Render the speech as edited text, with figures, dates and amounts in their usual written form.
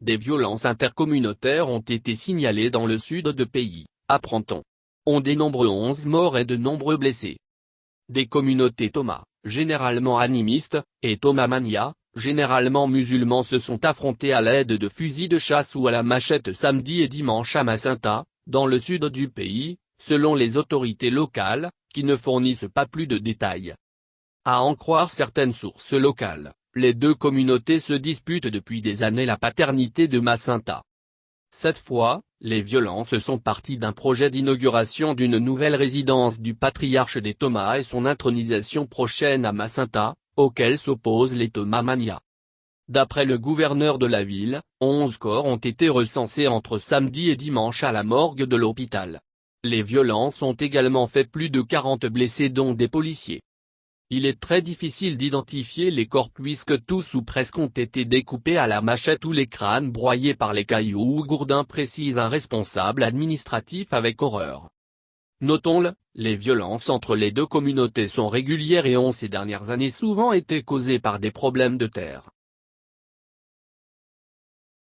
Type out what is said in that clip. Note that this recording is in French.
des violences intercommunautaires ont été signalées dans le sud de pays, apprend-on. On dénombre 11 morts et de nombreux blessés. Des communautés Toma, généralement animistes, et Tomamania, généralement musulmans se sont affrontés à l'aide de fusils de chasse ou à la machette samedi et dimanche à Macenta, dans le sud du pays, selon les autorités locales, qui ne fournissent pas plus de détails. À en croire certaines sources locales, les deux communautés se disputent depuis des années la paternité de Macenta. Cette fois, les violences sont parties d'un projet d'inauguration d'une nouvelle résidence du patriarche des Tomas et son intronisation prochaine à Macenta, auquel s'opposent les Tomamania. D'après le gouverneur de la ville, 11 corps ont été recensés entre samedi et dimanche à la morgue de l'hôpital. Les violences ont également fait plus de 40 blessés dont des policiers. Il est très difficile d'identifier les corps puisque tous ou presque ont été découpés à la machette ou les crânes broyés par les cailloux ou gourdins, précise un responsable administratif avec horreur. Notons-le, les violences entre les deux communautés sont régulières et ont ces dernières années souvent été causées par des problèmes de terre.